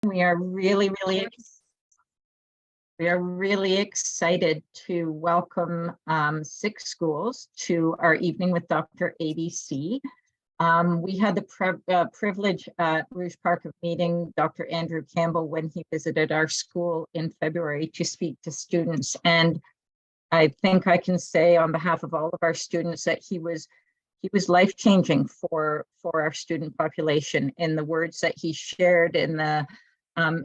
We are really excited to welcome 6 schools to our evening with DR.ABC. We had the privilege at Rouge Park of meeting Dr. Andrew Campbell when he visited our school in February to speak to students. And I think I can say on behalf of all of our students that he was life-changing for our student population in the words that he shared, in the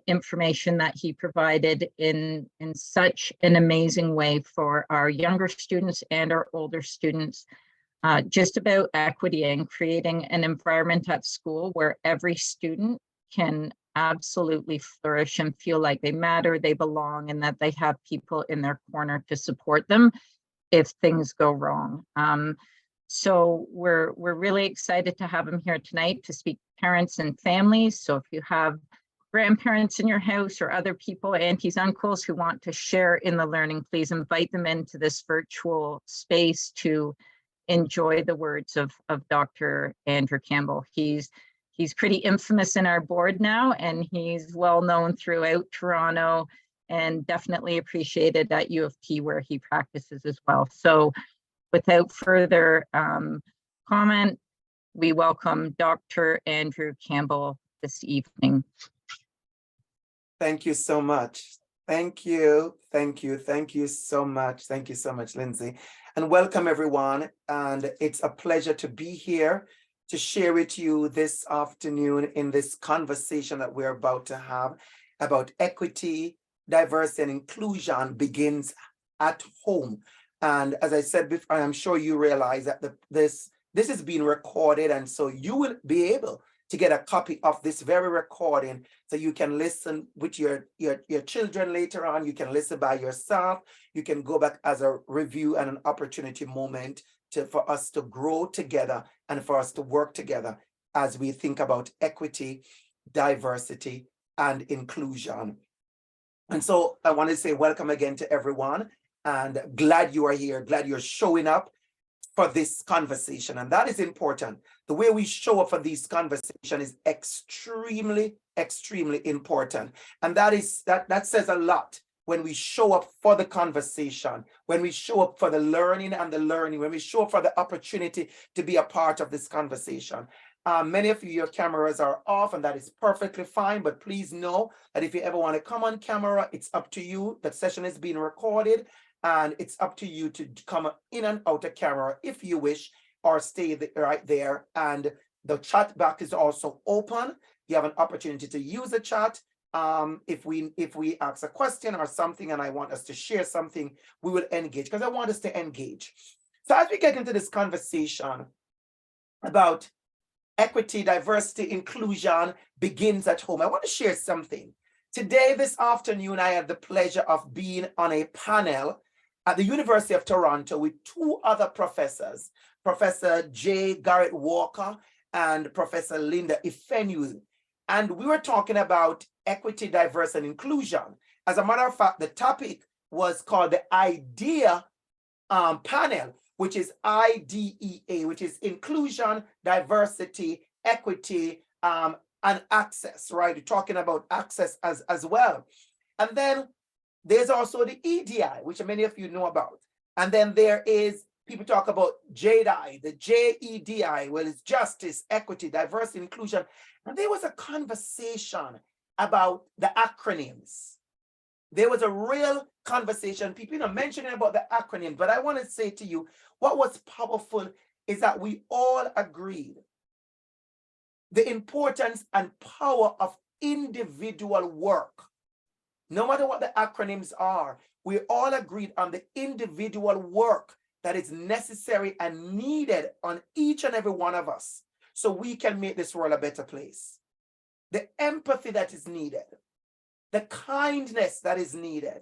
information that he provided in such an amazing way for our younger students and our older students, just about equity and creating an environment at school where every student can absolutely flourish and feel like they matter, they belong, and that they have people in their corner to support them if things go wrong. So we're really excited to have him here tonight to speak to parents and families. So if you have grandparents in your house or other people, aunties, uncles, who want to share in the learning, please invite them into this virtual space to enjoy the words of Dr. Andrew Campbell. He's pretty infamous in our board now, and he's well known throughout Toronto and definitely appreciated at U of T where he practices as well. So without further comment, we welcome Dr. Andrew Campbell this evening. Thank you so much. Thank you so much. Thank you so much, Lindsay. And welcome everyone. And it's a pleasure to be here to share with you this afternoon in this conversation that we're about to have about equity, diversity, and inclusion begins at home. And as I said before, I'm sure you realize that this is being recorded, and so you will be able to get a copy of this very recording so you can listen with your children later on. You can listen by yourself. You can go back as a review and an opportunity moment for us to grow together and for us to work together as we think about equity, diversity, and inclusion. And so I want to say welcome again to everyone, and glad you are here, glad you're showing up for this conversation. And that is important. The way we show up for these conversations is extremely important. And that says a lot when we show up for the conversation, when we show up for the learning, when we show up for the opportunity to be a part of this conversation. Many of you, your cameras are off, and that is perfectly fine. But please know that if you ever want to come on camera, it's up to you. That session is being recorded, and it's up to you to come in and out of camera if you wish, or stay right there. And the chat box is also open. You have an opportunity to use the chat. If we ask a question or something and I want us to share something, we will engage, because I want us to engage. So as we get into this conversation about equity, diversity, inclusion begins at home, I want to share something. Today, this afternoon, I had the pleasure of being on a panel at the University of Toronto with 2 other professors, Professor J. Garrett Walker and Professor Linda Ifenu. And we were talking about equity, diversity, and inclusion. As a matter of fact, the topic was called the IDEA panel, which is IDEA, which is inclusion, diversity, equity, and access, right? We're talking about access as well. And then there's also the EDI, which many of you know about. And then there is, people talk about JEDI, the JEDI, well, it's justice, equity, diversity, inclusion. And there was a conversation about the acronyms. There was a real conversation, people mentioning about the acronym, but I want to say to you, what was powerful is that we all agreed the importance and power of individual work. No matter what the acronyms are, we all agreed on the individual work that is necessary and needed on each and every one of us so we can make this world a better place. The empathy that is needed, the kindness that is needed,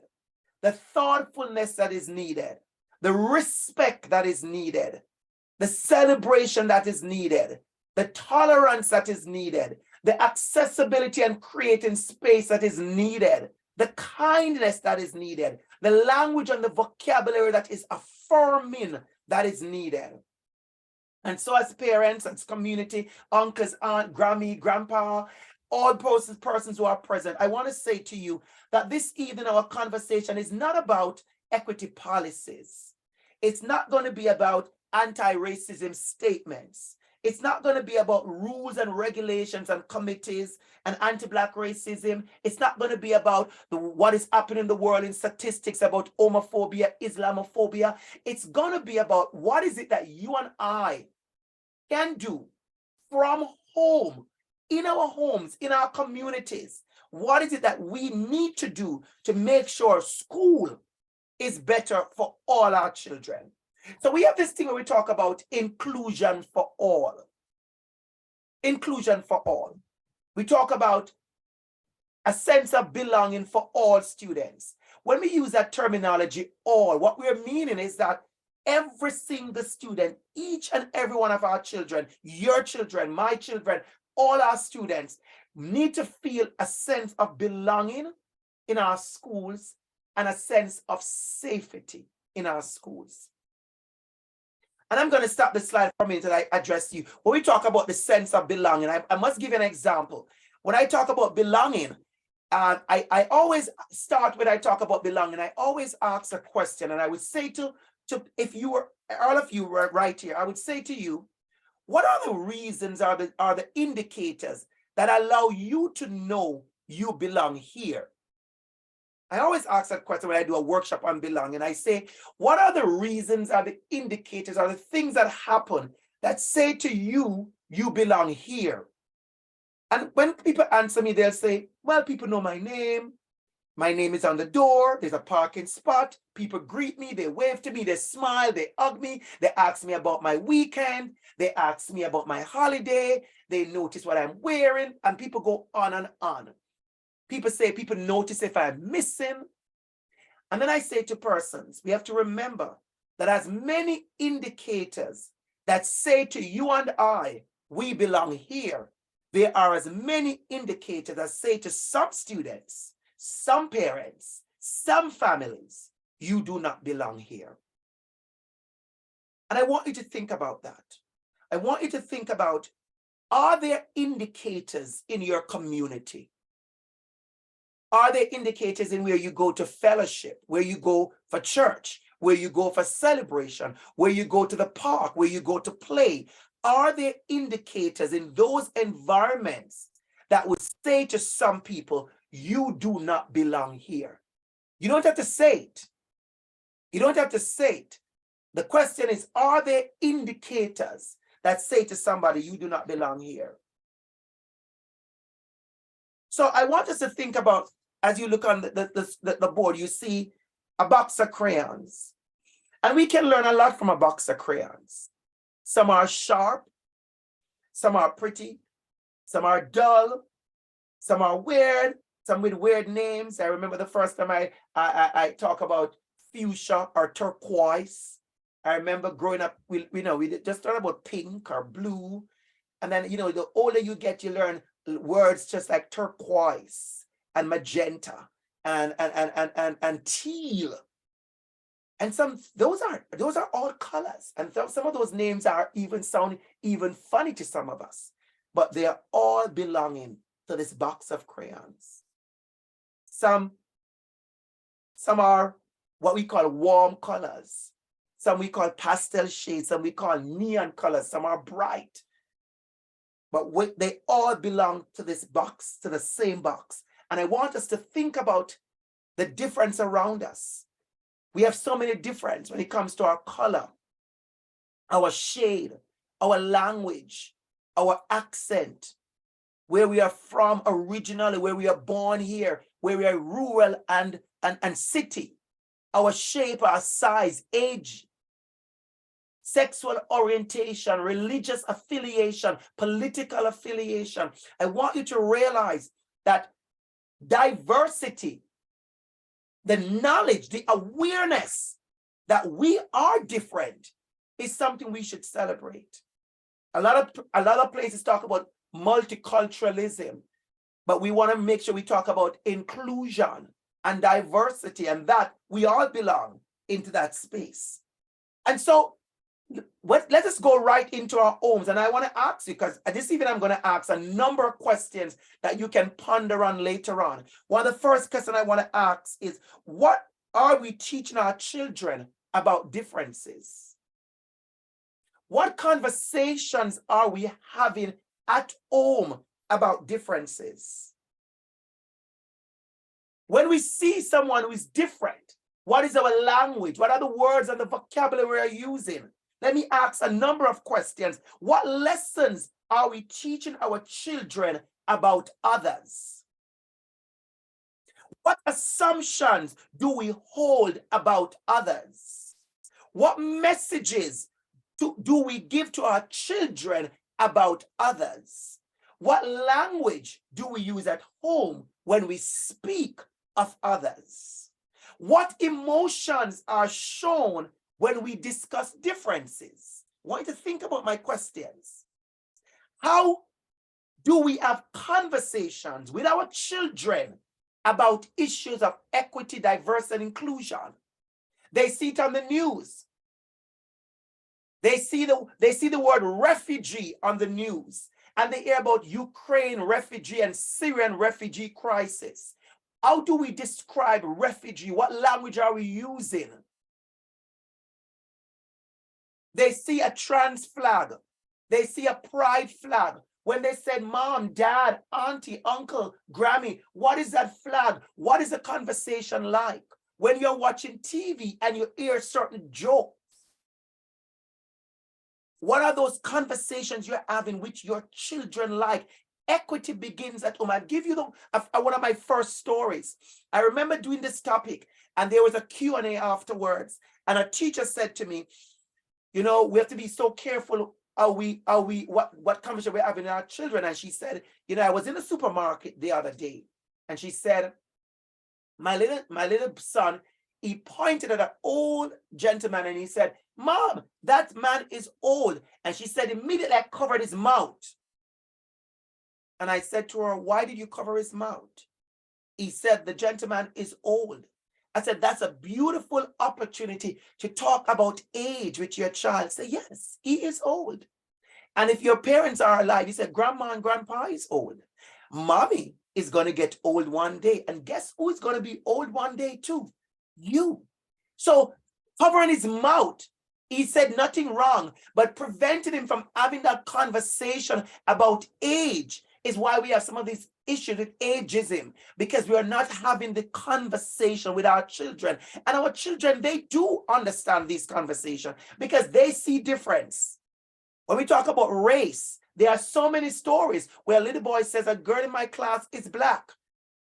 the thoughtfulness that is needed, the respect that is needed, the celebration that is needed, the tolerance that is needed, the accessibility and creating space that is needed, the kindness that is needed, the language and the vocabulary that is affirming that is needed. And so as parents, as community, uncles, aunt, Grammy, grandpa, all persons who are present, I want to say to you that this evening our conversation is not about equity policies. It's not going to be about anti-racism statements. It's not going to be about rules and regulations and committees and anti-Black racism. It's not going to be about what is happening in the world in statistics about homophobia, Islamophobia. It's going to be about what is it that you and I can do from home, in our homes, in our communities. What is it that we need to do to make sure school is better for all our children? So we have this thing where we talk about inclusion for all. Inclusion for all. We talk about a sense of belonging for all students. When we use that terminology, all, what we're meaning is that every single student, each and every one of our children, your children, my children, all our students need to feel a sense of belonging in our schools and a sense of safety in our schools. And I'm going to stop the slide for a minute and I address you. When we talk about the sense of belonging, I must give you an example. When I talk about belonging, I always start when I talk about belonging, I always ask a question, and I would say to if you were, all of you were right here, I would say to you, what are the reasons, are the indicators that allow you to know you belong here? I always ask that question when I do a workshop on belonging. I say, what are the reasons, are the indicators, are the things that happen that say to you, you belong here? And when people answer me, they'll say, well, people know my name. My name is on the door. There's a parking spot. People greet me. They wave to me. They smile. They hug me. They ask me about my weekend. They ask me about my holiday. They notice what I'm wearing. And people go on and on. People say, people notice if I'm missing. And then I say to persons, we have to remember that as many indicators that say to you and I, we belong here, there are as many indicators that say to some students, some parents, some families, you do not belong here. And I want you to think about that. I want you to think about, are there indicators in your community? Are there indicators in where you go to fellowship, where you go for church, where you go for celebration, where you go to the park, where you go to play? Are there indicators in those environments that would say to some people, you do not belong here? You don't have to say it. You don't have to say it. The question is, are there indicators that say to somebody, you do not belong here? So I want us to think about, as you look on the board, you see a box of crayons. And we can learn a lot from a box of crayons. Some are sharp, some are pretty, some are dull, some are weird, some with weird names. I remember the first time I talk about fuchsia or turquoise. I remember growing up, we just learned about pink or blue. And then, the older you get, you learn words just like turquoise and magenta and teal. And those are all colors. And some of those names are sound funny to some of us, but they are all belonging to this box of crayons. Some are what we call warm colors. Some we call pastel shades. Some we call neon colors. Some are bright. But they all belong to this box, to the same box. And I want us to think about the difference around us. We have so many differences when it comes to our color, our shade, our language, our accent, where we are from originally, where we are born here, where we are rural and city, our shape, our size, age, sexual orientation, religious affiliation, political affiliation. I want you to realize that diversity, the knowledge, the awareness that we are different is something we should celebrate. A lot of places talk about multiculturalism, but we want to make sure we talk about inclusion and diversity, and that we all belong into that space. And so let us go right into our homes. And I want to ask you, because this evening I'm going to ask a number of questions that you can ponder on later on. One of the first questions I want to ask is, what are we teaching our children about differences? What conversations are we having at home about differences? When we see someone who is different, what is our language? What are the words and the vocabulary we are using? Let me ask a number of questions. What lessons are we teaching our children about others? What assumptions do we hold about others? What messages do we give to our children about others? What language do we use at home when we speak of others? What emotions are shown when we discuss differences? I want you to think about my questions. How do we have conversations with our children about issues of equity, diversity, and inclusion? They see it on the news. They see the word refugee on the news, and they hear about Ukraine refugee and Syrian refugee crisis. How do we describe refugee? What language are we using? They see a trans flag. They see a pride flag. When they said, Mom, Dad, Auntie, Uncle, Grammy, what is that flag? What is the conversation like? When you're watching TV and you hear certain jokes, what are those conversations you're having with your children like? Equity begins at home. I'll give you one of my first stories. I remember doing this topic, and there was a Q&A afterwards, and a teacher said to me, you know, we have to be so careful what conversation we're having with our children. And she said, you know, I was in the supermarket the other day, and she said, my little son, he pointed at an old gentleman and he said, Mom, that man is old. And she said, immediately I covered his mouth. And I said to her, why did you cover his mouth? He said, the gentleman is old. I said, that's a beautiful opportunity to talk about age with your child. Say, yes, he is old. And if your parents are alive, you said, Grandma and Grandpa is old. Mommy is going to get old one day. And guess who is going to be old one day too? You. So covering his mouth, he said nothing wrong, but prevented him from having that conversation about age is why we have some of these issues with ageism, because we are not having the conversation with our children. And our children, they do understand these conversations because they see difference. When we talk about race, there are so many stories where a little boy says, a girl in my class is black.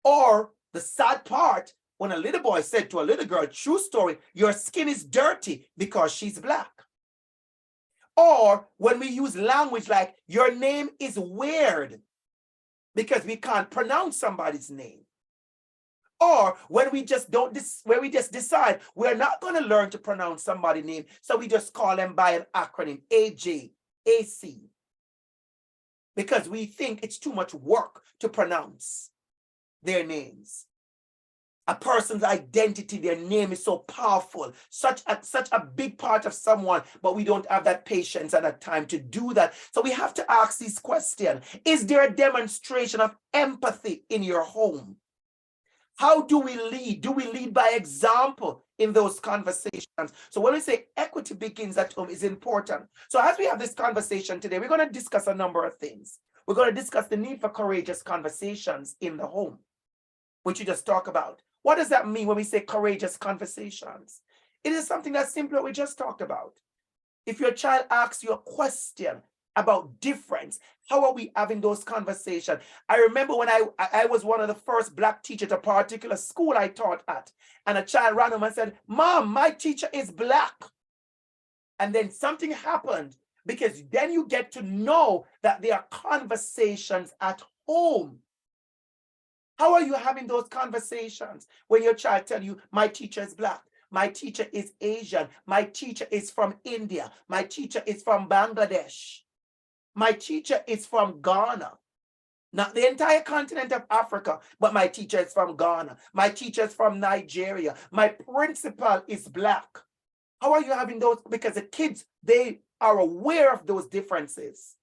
Or the sad part, when a little boy said to a little girl, true story, your skin is dirty because she's black. Or when we use language like, your name is weird because we can't pronounce somebody's name. Or when we just decide we're not going to learn to pronounce somebody's name, so we just call them by an acronym, AJ.ABC, because we think it's too much work to pronounce their names. A person's identity, their name is so powerful, such a big part of someone, but we don't have that patience and that time to do that. So we have to ask this question: is there a demonstration of empathy in your home? How do we lead? Do we lead by example in those conversations? So when we say equity begins at home is important. So as we have this conversation today, we're going to discuss a number of things. We're going to discuss the need for courageous conversations in the home, which you just talked about. What does that mean when we say courageous conversations? It is something that's simple what we just talked about. If your child asks you a question about difference, how are we having those conversations? I remember when I was one of the first Black teachers at a particular school I taught at, and a child ran home and said, Mom, my teacher is Black. And then something happened, because then you get to know that there are conversations at home. How are you having those conversations when your child tells you, my teacher is Black, my teacher is Asian, my teacher is from India, my teacher is from Bangladesh, my teacher is from Ghana, not the entire continent of Africa, but my teacher is from Ghana, my teacher is from Nigeria, my principal is Black. How are you having those? Because the kids, they are aware of those differences.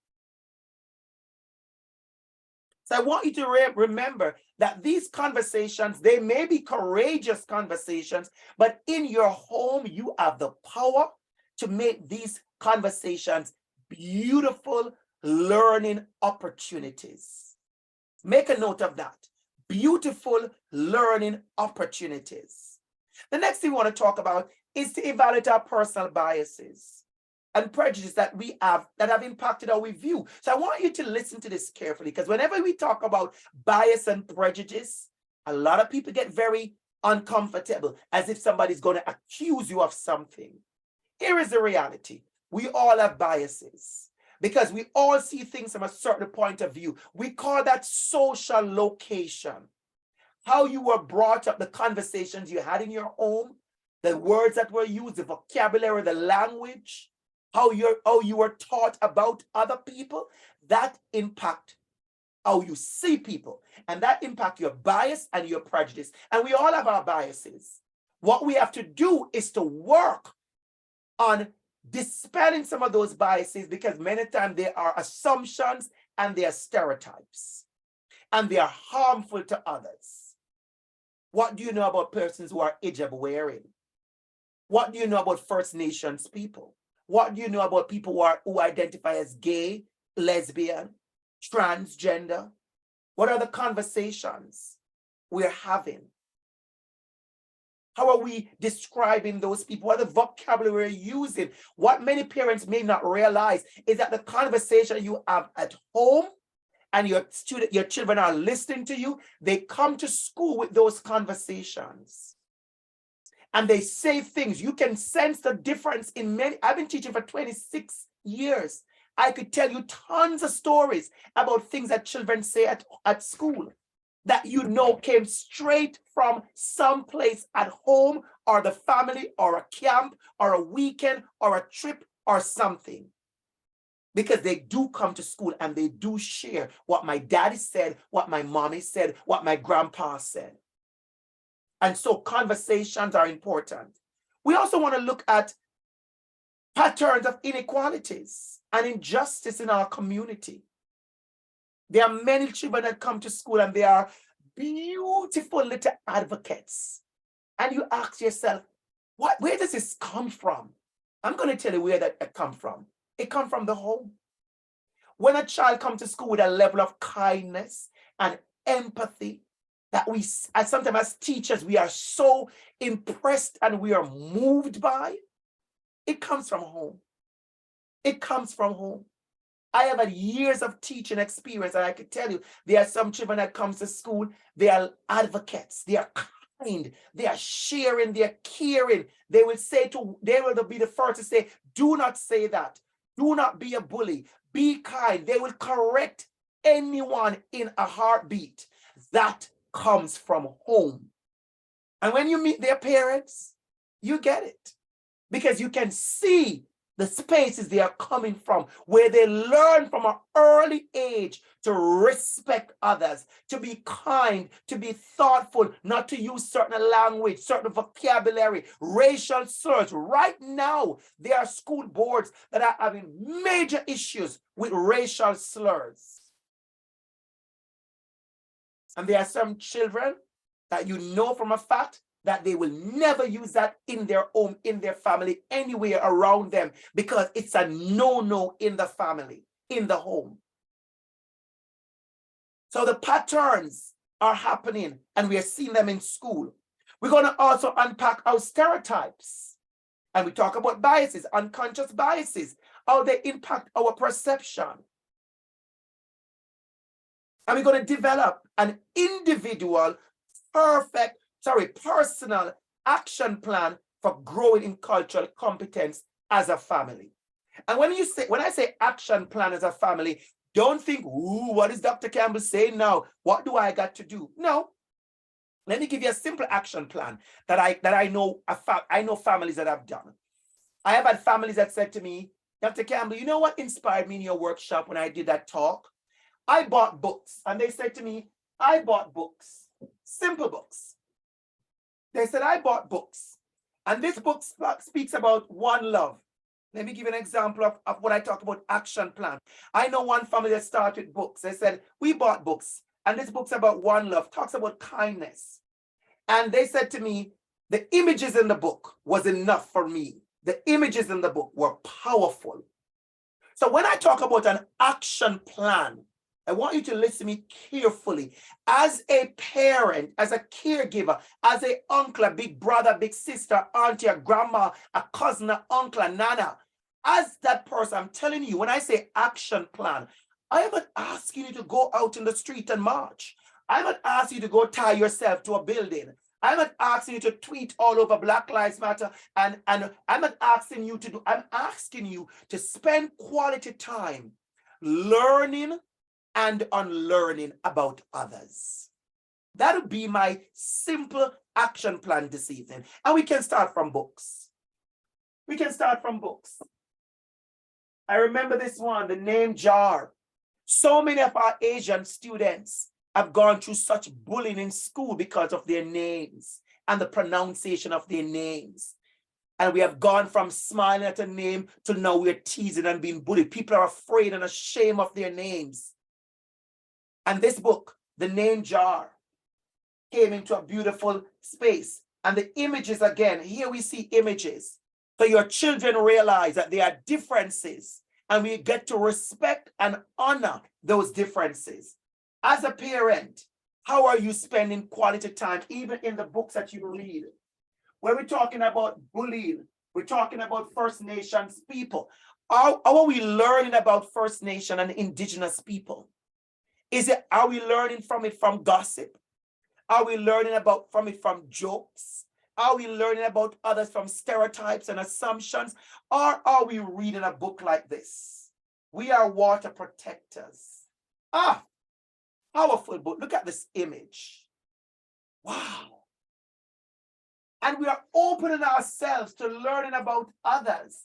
So I want you to remember that these conversations, they may be courageous conversations, but in your home, you have the power to make these conversations beautiful learning opportunities. Make a note of that. Beautiful learning opportunities. The next thing we want to talk about is to evaluate our personal biases and prejudice that we have that have impacted how we view. So I want you to listen to this carefully, because whenever we talk about bias and prejudice, a lot of people get very uncomfortable, as if somebody's going to accuse you of something. Here is the reality. We all have biases because we all see things from a certain point of view. We call that social location. How you were brought up, the conversations you had in your home, the words that were used, the vocabulary, the language, how you were taught about other people, that impact how you see people, and that impact your bias and your prejudice. And we all have our biases. What we have to do is to work on dispelling some of those biases, because many times they are assumptions and they are stereotypes, and they are harmful to others. What do you know about persons who are hijab wearing? What do you know about First Nations people? What do you know about people who identify as gay, lesbian, transgender? What are the conversations we're having? How are we describing those people? What are the vocabulary we're using? What many parents may not realize is that the conversation you have at home and your children are listening to you, they come to school with those conversations. And they say things. You can sense the difference in many. I've been teaching for 26 years. I could tell you tons of stories about things that children say at school that you know came straight from someplace at home, or the family, or a camp, or a weekend, or a trip, or something. Because they do come to school and they do share what my daddy said, what my mommy said, what my grandpa said. And so conversations are important. We also want to look at patterns of inequalities and injustice in our community. There are many children that come to school and they are beautiful little advocates. And you ask yourself, where does this come from? I'm going to tell you where that comes from. It comes from the home. When a child comes to school with a level of kindness and empathy, that we, as sometimes as teachers, we are so impressed and we are moved by, it comes from home. It comes from home. I have had years of teaching experience, and I can tell you, there are some children that come to school, they are advocates, they are kind, they are sharing, they are caring. They will be the first to say, do not say that. Do not be a bully. Be kind. They will correct anyone in a heartbeat. That comes from home. And when you meet their parents, you get it, because you can see the spaces they are coming from, where they learn from an early age to respect others, to be kind, to be thoughtful, not to use certain language, certain vocabulary, racial slurs. Right now, there are school boards that are having major issues with racial slurs. And there are some children that you know from a fact that they will never use that in their home, in their family, anywhere around them, because it's a no-no in the family, in the home. So the patterns are happening, and we are seeing them in school. We're going to also unpack our stereotypes. And we talk about biases, unconscious biases, how they impact our perception. And we're going to develop an individual, personal action plan for growing in cultural competence as a family. And when I say action plan as a family, don't think, ooh, what is Dr. Campbell saying now? What do I got to do? No. Let me give you a simple action plan that I know families that have done. I have had families that said to me, Dr. Campbell, you know what inspired me in your workshop when I did that talk? I bought books. And they said to me, I bought books, simple books. They said, I bought books. And this book speaks about one love. Let me give you an example of what I talk about action plan. I know one family that started books. They said, we bought books, and this book's about one love, talks about kindness. And they said to me, the images in the book was enough for me. The images in the book were powerful. So when I talk about an action plan, I want you to listen to me carefully. As a parent, as a caregiver, as an uncle, a big brother, big sister, auntie, a grandma, a cousin, a uncle, a nana, as that person, I'm telling you, when I say action plan, I am not asking you to go out in the street and march. I'm not asking you to go tie yourself to a building. I'm not asking you to tweet all over Black Lives Matter, and I'm not asking you to do, I'm asking you to spend quality time learning and unlearning about others. That would be my simple action plan this evening. And we can start from books. We can start from books. I remember this one, the name jar. So many of our Asian students have gone through such bullying in school because of their names and the pronunciation of their names. And we have gone from smiling at a name to now we're teasing and being bullied. People are afraid and ashamed of their names. And this book, The Name Jar, came into a beautiful space. And the images, again, here we see images. So your children realize that there are differences, and we get to respect and honor those differences. As a parent, how are you spending quality time, even in the books that you read? When we're talking about bullying, we're talking about First Nations people. How are we learning about First Nation and Indigenous people? Are we learning from it from gossip? Are we learning from it from jokes? Are we learning about others from stereotypes and assumptions? Or are we reading a book like this? We are water protectors. Ah, powerful book. Look at this image. Wow. And we are opening ourselves to learning about others,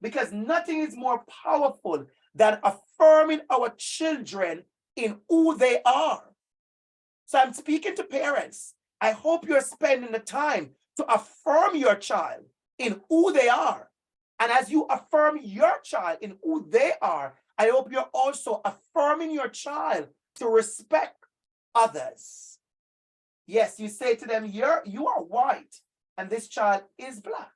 because nothing is more powerful than affirming our children in who they are. So I'm speaking to parents. I hope you're spending the time to affirm your child in who they are. And as you affirm your child in who they are, I hope you're also affirming your child to respect others. Yes, you say to them, you are white, and this child is Black.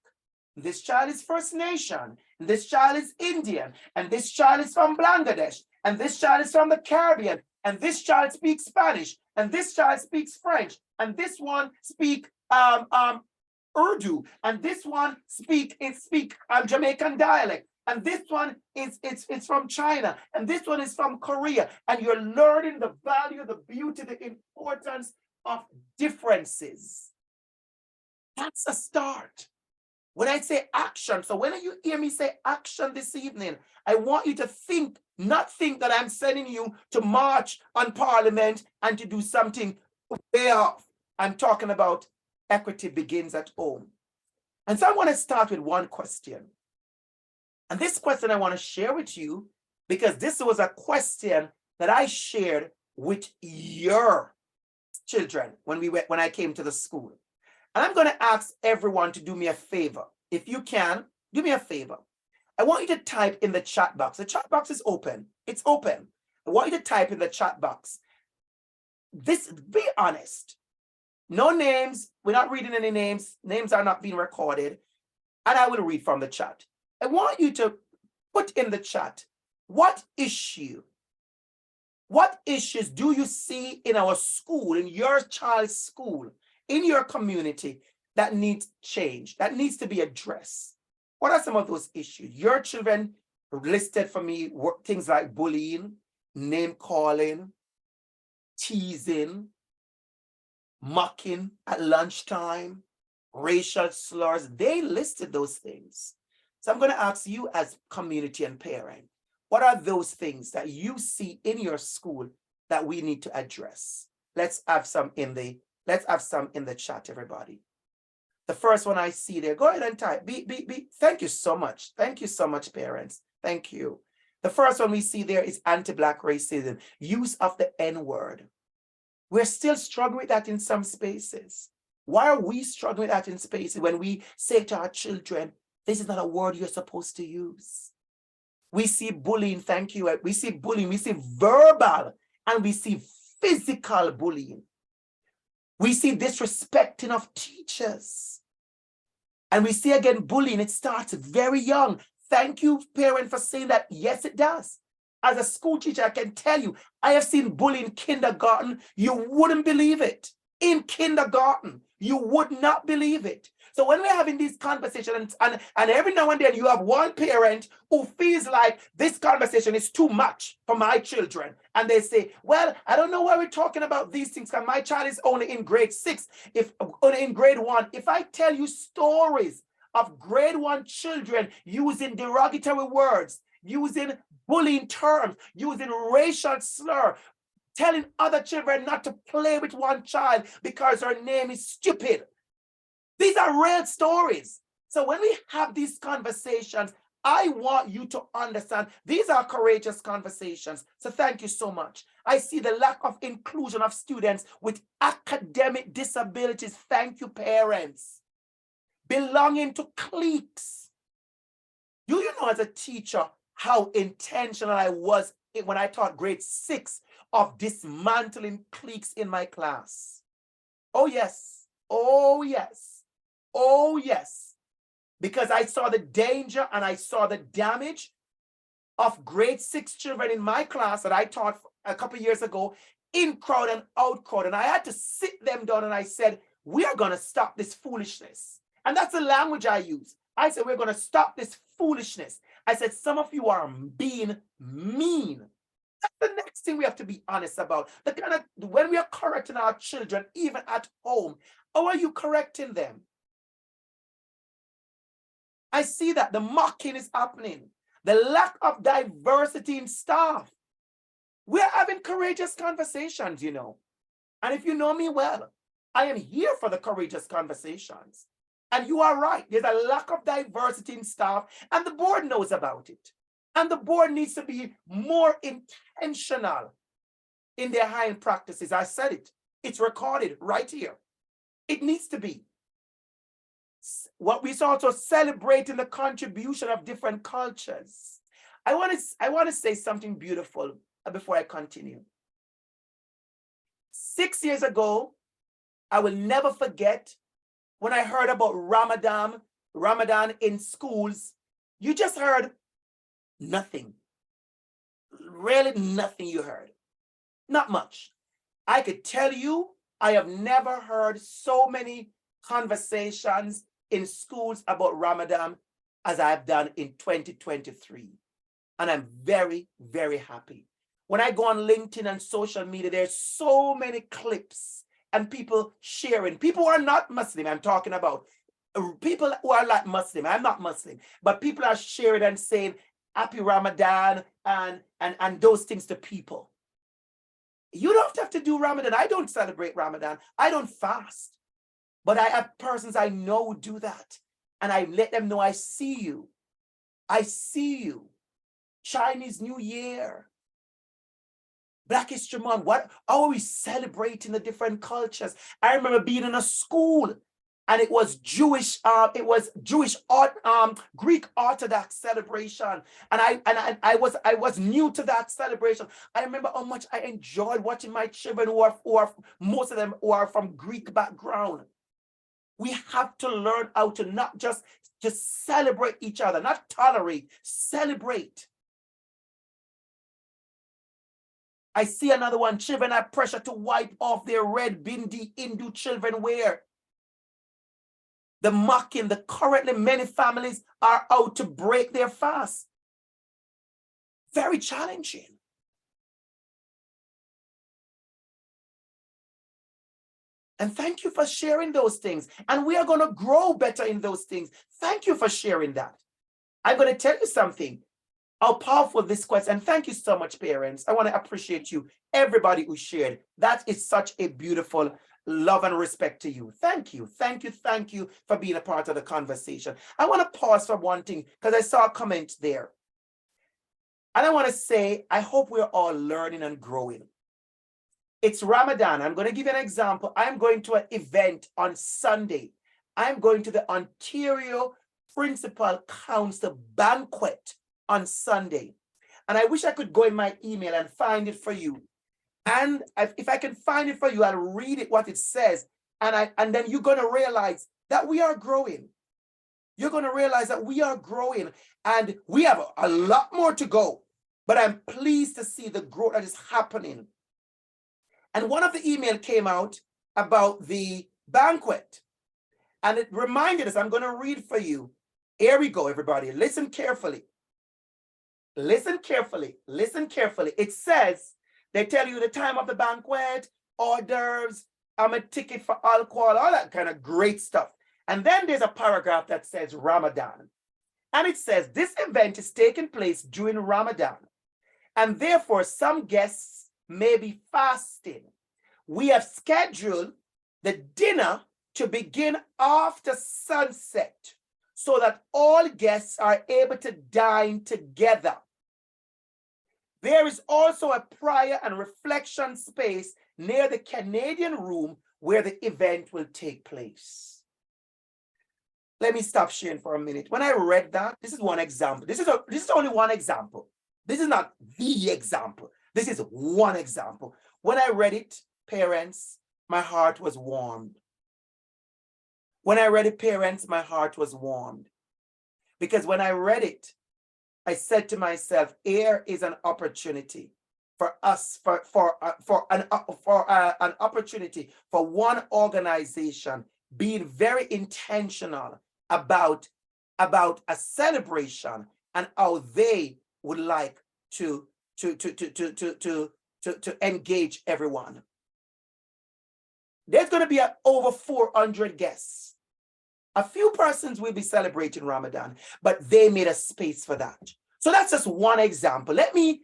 This child is First Nation, and this child is Indian, and this child is from Bangladesh, and this child is from the Caribbean, and this child speaks Spanish, and this child speaks French, and this one speaks Urdu, and this one speak Jamaican dialect, and this one it's from China, and this one is from Korea, and you're learning the value, the beauty, the importance of differences. That's a start. When I say action, so when you hear me say action this evening, I want you to not think that I'm sending you to march on Parliament and to do something way off. I'm talking about equity begins at home. And so I want to start with one question. And this question I want to share with you, because this was a question that I shared with your children when I came to the school. And I'm going to ask everyone to do me a favor. If you can, do me a favor. I want you to type in the chat box. The chat box is open. It's open. I want you to type in the chat box. Be honest. No names. We're not reading any names. Names are not being recorded. And I will read from the chat. I want you to put in the chat, what issues do you see in our school, in your child's school, in your community that needs change, that needs to be addressed? What are some of those issues? Your children listed for me things like bullying, name calling, teasing, mocking at lunchtime, racial slurs. They listed those things. So I'm going to ask you as community and parent, what are those things that you see in your school that we need to address? Let's have some in the chat, everybody. The first one I see there, go ahead and type. Thank you so much. Thank you so much, parents. Thank you. The first one we see there is anti-Black racism, use of the N-word. We're still struggling with that in some spaces. Why are we struggling with that in spaces when we say to our children, this is not a word you're supposed to use? We see bullying, thank you. We see bullying, we see verbal, and we see physical bullying. We see disrespecting of teachers. And we see again bullying, it starts very young. Thank you, parent, for saying that. Yes, it does. As a school teacher, I can tell you, I have seen bullying in kindergarten. You wouldn't believe it. In kindergarten, you would not believe it. So when we're having these conversations, and every now and then you have one parent who feels like this conversation is too much for my children. And they say, well, I don't know why we're talking about these things because my child is only in grade 6, if only in grade 1. If I tell you stories of grade 1 children using derogatory words, using bullying terms, using racial slur, telling other children not to play with one child because her name is stupid. These are real stories. So when we have these conversations, I want you to understand these are courageous conversations. So thank you so much. I see the lack of inclusion of students with academic disabilities. Thank you, parents. Belonging to cliques. Do you know as a teacher how intentional I was when I taught grade 6 of dismantling cliques in my class? Oh, yes. Oh, yes. Oh, yes. Because I saw the danger and I saw the damage of grade 6 children in my class that I taught a couple of years ago, in crowd and out crowd. And I had to sit them down and I said, we are going to stop this foolishness. And that's the language I use. I said, we're going to stop this foolishness. I said, some of you are being mean. That's the next thing we have to be honest about. The kind of, when we are correcting our children, even at home, how are you correcting them? I see that the mocking is happening. The lack of diversity in staff. We're having courageous conversations, you know. And if you know me well, I am here for the courageous conversations. And you are right. There's a lack of diversity in staff, and the board knows about it. And the board needs to be more intentional in their hiring practices. I said it. It's recorded right here. It needs to be. What we also celebrating the contribution of different cultures. I want to say something beautiful before I continue. 6 years ago, I will never forget when I heard about Ramadan in schools. You just heard nothing. Really nothing you heard. Not much. I could tell you, I have never heard so many conversations in schools about Ramadan as I've done in 2023. And I'm very, very happy. When I go on LinkedIn and social media, there's so many clips and people sharing. People who are not Muslim, I'm talking about. People who are like Muslim, I'm not Muslim, but people are sharing and saying happy Ramadan and those things to people. You don't have to do Ramadan. I don't celebrate Ramadan. I don't fast. But I have persons I know who do that. And I let them know I see you. I see you. Chinese New Year. Black History Month. How are we celebrating the different cultures? I remember being in a school and it was Greek Orthodox celebration. And I was new to that celebration. I remember how much I enjoyed watching my children who are most of them who are from Greek background. We have to learn how to not just celebrate each other, not tolerate, celebrate. I see another one. Children are pressured to wipe off their red bindi Hindu children wear. The mocking, currently many families are out to break their fast. Very challenging. And thank you for sharing those things. And we are going to grow better in those things. Thank you for sharing that. I'm going to tell you something. How powerful this question. And thank you so much, parents. I want to appreciate you, everybody who shared. That is such a beautiful love and respect to you. Thank you. Thank you. Thank you for being a part of the conversation. I want to pause for one thing because I saw a comment there. And I want to say, I hope we're all learning and growing. It's Ramadan. I'm going to give you an example. I'm going to an event on Sunday. I'm going to the Ontario Principal Council banquet on Sunday. And I wish I could go in my email and find it for you. And if I can find it for you, I'll read it, what it says. And then you're going to realize that we are growing. You're going to realize that we are growing and we have a lot more to go. But I'm pleased to see the growth that is happening. And one of the emails came out about the banquet. And it reminded us, I'm going to read for you. Here we go, everybody. Listen carefully. Listen carefully. Listen carefully. It says, they tell you the time of the banquet, hors d'oeuvres, a ticket for alcohol, all that kind of great stuff. And then there's a paragraph that says Ramadan. And it says, this event is taking place during Ramadan. And therefore, some guests may be fasting. We have scheduled the dinner to begin after sunset so that all guests are able to dine together. There is also a prayer and reflection space near the Canadian room where the event will take place. Let me stop sharing for a minute. When I read that, this is one example. This is only one example. This is not the example. This is one example. When I read it, parents, my heart was warmed. When I read it, parents, my heart was warmed. Because when I read it, I said to myself, here is an opportunity for us, for an opportunity for one organization being very intentional about a celebration and how they would like to engage everyone. There's going to be over 400 guests. A few persons will be celebrating Ramadan, but they made a space for that. So that's just one example. Let me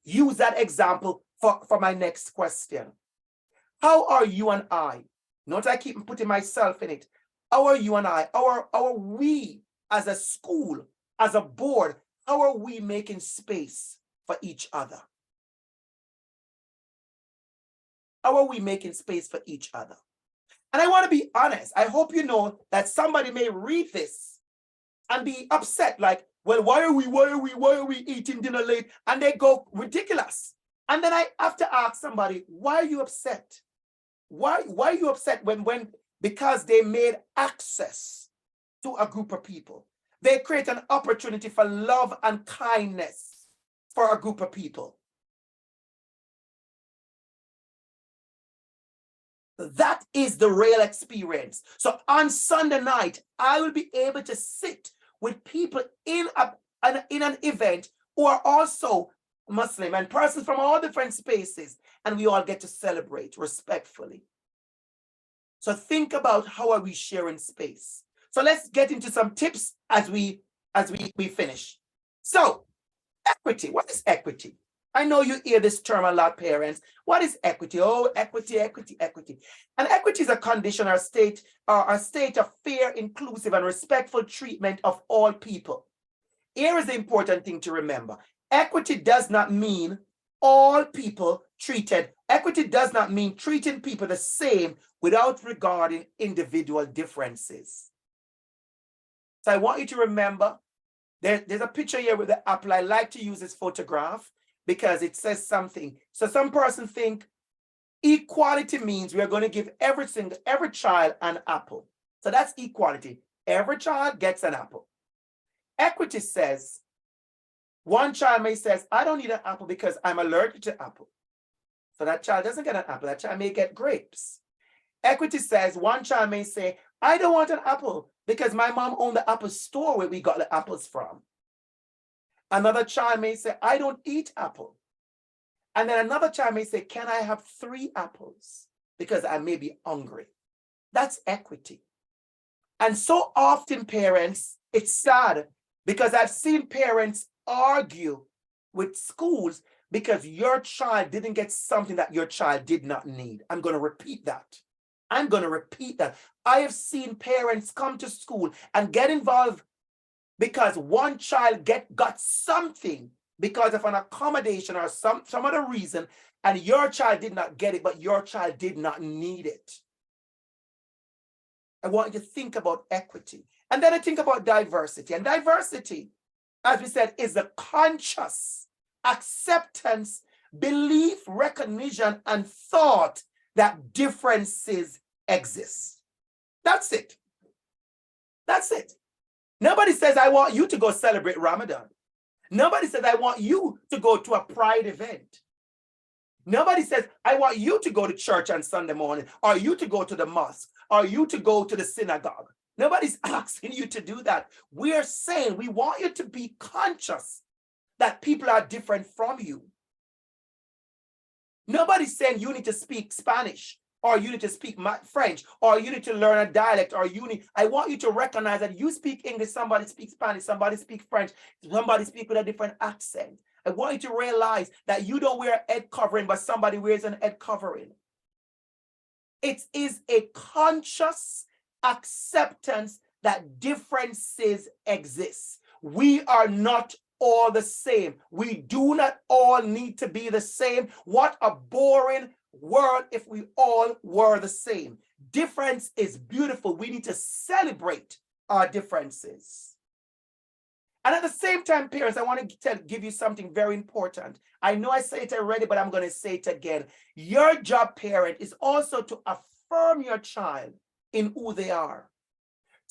use that example for my next question. How are you and I? Note I keep putting myself in it. How are you and I? How are we as a school, as a board, how are we making space for each other? How are we making space for each other? And I want to be honest. I hope you know that somebody may read this and be upset, like, well, why are we eating dinner late? And they go ridiculous. And then I have to ask somebody, why are you upset? Why are you upset because they made access to a group of people? They create an opportunity for love and kindness for a group of people. That is the real experience. So on Sunday night, I will be able to sit with people in an event who are also Muslim and persons from all different spaces, and we all get to celebrate respectfully. So think about how are we sharing space. So let's get into some tips as we finish. So equity, what is equity? I know you hear this term a lot, parents. What is equity? Oh, equity, equity, equity. And equity is a condition or a state of fair, inclusive, and respectful treatment of all people. Here is the important thing to remember. Equity does not mean all people treated. Equity does not mean treating people the same without regarding individual differences. So I want you to remember, there's a picture here with the apple. I like to use this photograph because it says something. So some person think equality means we are going to give every child an apple. So that's equality. Every child gets an apple. Equity says, one child may say, I don't need an apple because I'm allergic to apple. So that child doesn't get an apple. That child may get grapes. Equity says, one child may say, I don't want an apple because my mom owned the apple store where we got the apples from. Another child may say, I don't eat apple. And then another child may say, can I have 3 apples? Because I may be hungry. That's equity. And so often, parents, it's sad because I've seen parents argue with schools because your child didn't get something that your child did not need. I'm going to repeat that. I'm going to repeat that. I have seen parents come to school and get involved because one child got something because of an accommodation or some other reason, and your child did not get it, but your child did not need it. I want you to think about equity. And then I think about diversity. And diversity, as we said, is the conscious acceptance, belief, recognition, and thought that differences exist. That's it. That's it. Nobody says, I want you to go celebrate Ramadan. Nobody says, I want you to go to a pride event. Nobody says, I want you to go to church on Sunday morning, or you to go to the mosque, or you to go to the synagogue. Nobody's asking you to do that. We are saying we want you to be conscious that people are different from you. Nobody's saying you need to speak Spanish, or you need to speak French, or you need to learn a dialect, or I want you to recognize that you speak English, somebody speaks Spanish, somebody speaks French, somebody speaks with a different accent. I want you to realize that you don't wear a head covering, but somebody wears an head covering. It is a conscious acceptance that differences exist. We are not all the same. We do not all need to be the same. What a boring world if we all were the same. Difference is beautiful. We need to celebrate our differences. And at the same time, parents, I want to give you something very important. I know I said it already, but I'm going to say it again. Your job, parent, is also to affirm your child in who they are.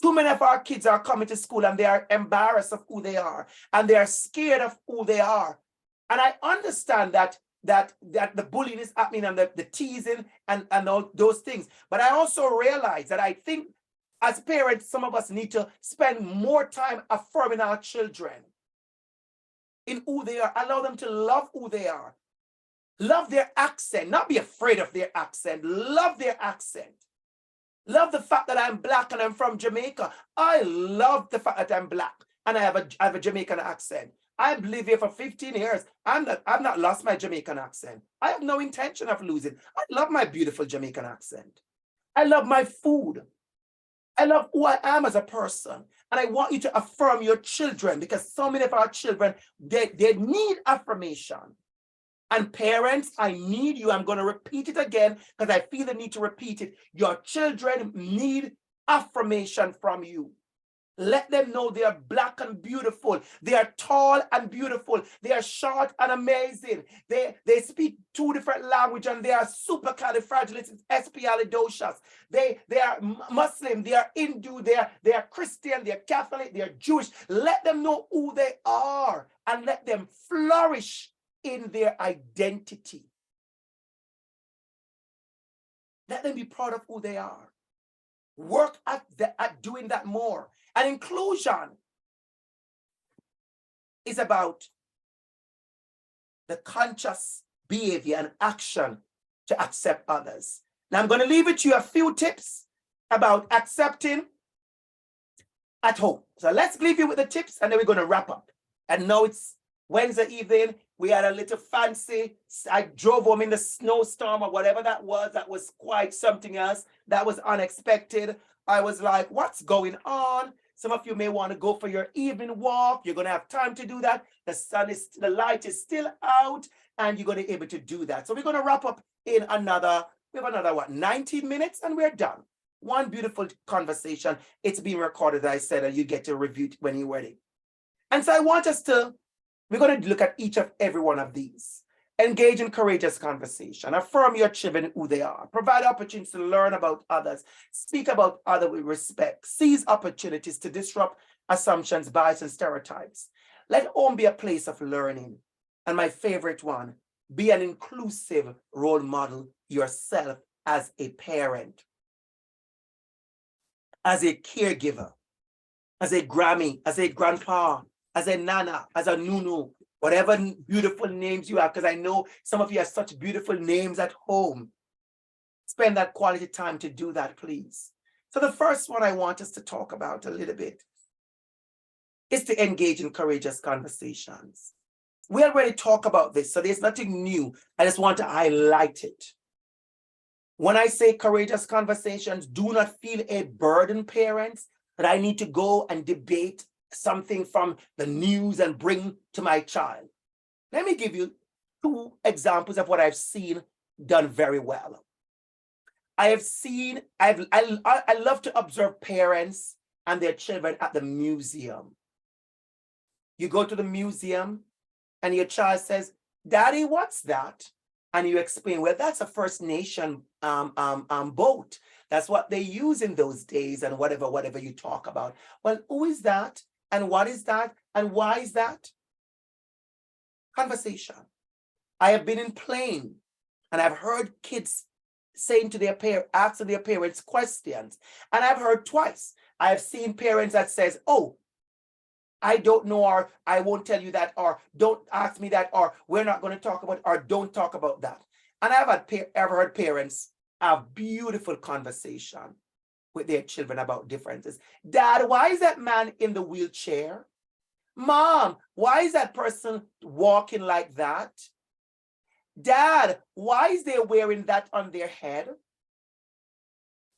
Too many of our kids are coming to school and they are embarrassed of who they are, and they are scared of who they are. And I understand that the bullying is happening and the teasing and all those things. But I also realize that I think as parents, some of us need to spend more time affirming our children in who they are. Allow them to love who they are. Love their accent, not be afraid of their accent. Love their accent. Love the fact that I'm Black and I'm from Jamaica. I love the fact that I'm Black and I have a Jamaican accent. I've lived here for 15 years. I've not lost my Jamaican accent. I have no intention of losing. I love my beautiful Jamaican accent. I love my food. I love who I am as a person. And I want you to affirm your children, because so many of our children, they need affirmation. And parents, I need you. I'm going to repeat it again because I feel the need to repeat it. Your children need affirmation from you. Let them know they are Black and beautiful. They are tall and beautiful. They are short and amazing. They speak 2 different languages and they are supercalifragilisticexpialidocious. They are Muslim, they are Hindu, they are Christian, they are Catholic, they are Jewish. Let them know who they are and let them flourish in their identity. Let them be proud of who they are. Work at doing that more. And inclusion is about the conscious behavior and action to accept others. Now I'm going to leave it to you a few tips about accepting at home. So let's leave you with the tips and then we're going to wrap up. And now it's Wednesday evening. We had a little fancy. I drove home in the snowstorm or whatever that was. That was quite something else. That was unexpected. I was like, what's going on? Some of you may want to go for your evening walk. You're going to have time to do that. The light is still out and you're going to be able to do that. So we're going to wrap up in another 19 minutes and we're done. One beautiful conversation. It's being recorded, I said, and you get to review it when you're ready. And so we're going to look at each of every one of these. Engage in courageous conversation. Affirm your children who they are. Provide opportunities to learn about others. Speak about others with respect. Seize opportunities to disrupt assumptions, bias, and stereotypes. Let home be a place of learning. And my favorite one, be an inclusive role model yourself as a parent, as a caregiver, as a Grammy, as a grandpa, as a nana, as a nunu, whatever beautiful names you have, because I know some of you have such beautiful names at home. Spend that quality time to do that, please. So the first one I want us to talk about a little bit is to engage in courageous conversations. We already talked about this, so there's nothing new. I just want to highlight it. When I say courageous conversations, do not feel a burden, parents, that I need to go and debate something from the news and bring to my child. Let me give you 2 examples of what I've seen done very well. I love to observe parents and their children at the museum. You go to the museum and your child says, Daddy, what's that? And you explain, well, that's a First Nation boat. That's what they use in those days, and whatever you talk about. Well, who is that? And what is that? And why is that? Conversation. I have been in plane and I've heard kids saying to their asking their parents questions. And I've heard twice. I have seen parents that says, oh, I don't know, or I won't tell you that, or don't ask me that, or we're not going to talk about, or don't talk about that. And I've ever heard parents have beautiful conversation with their children about differences. Dad, why is that man in the wheelchair? Mom, why is that person walking like that? Dad, why is they wearing that on their head?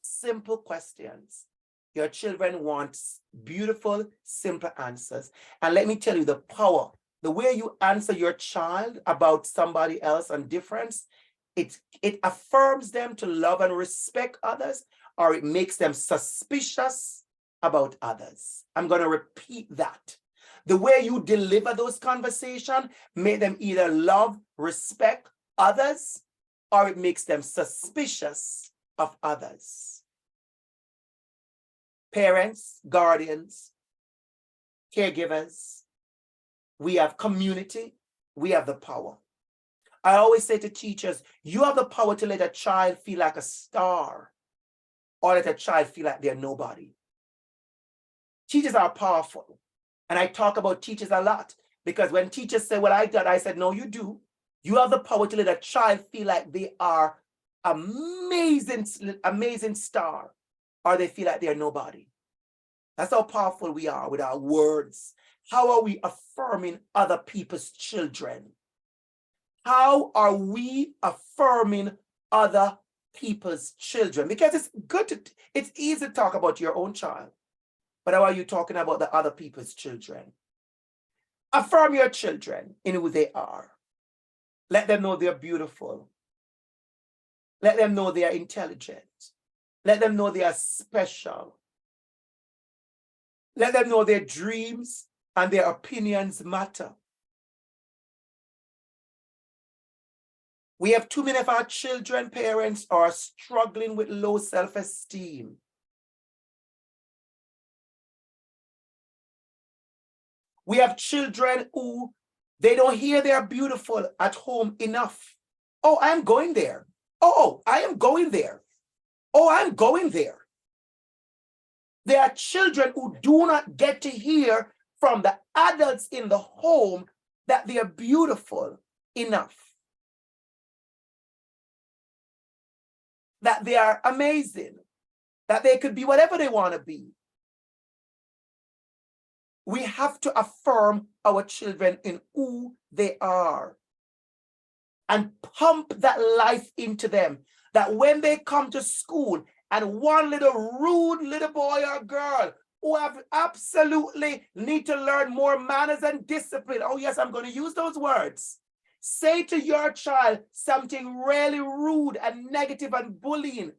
Simple questions. Your children want beautiful, simple answers. And let me tell you the power, the way you answer your child about somebody else and difference, it affirms them to love and respect others, or it makes them suspicious about others. I'm going to repeat that. The way you deliver those conversations make them either love, respect others, or it makes them suspicious of others. Parents, guardians, caregivers, we have community, we have the power. I always say to teachers, you have the power to let a child feel like a star, or let a child feel like they're nobody. Teachers are powerful. And I talk about teachers a lot, because when teachers say, well, I said, no, you do. You have the power to let a child feel like they are amazing star, or they feel like they're nobody. That's how powerful we are with our words. How are we affirming other people's children? How are we affirming other people's children? Because it's easy to talk about your own child, but how are you talking about the other people's children? Affirm your children in who they are. Let them know they're beautiful. Let them know they are intelligent. Let them know they are special. Let them know their dreams and their opinions matter. We have too many of our children, parents, are struggling with low self-esteem. We have children who they don't hear they're beautiful at home enough. Oh, I'm going there. Oh, I am going there. Oh, I'm going there. There are children who do not get to hear from the adults in the home that they are beautiful enough, that they are amazing, that they could be whatever they want to be. We have to affirm our children in who they are and pump that life into them, that when they come to school and one little rude little boy or girl who have absolutely need to learn more manners and discipline, oh yes, I'm going to use those words, say to your child something really rude and negative and bullying,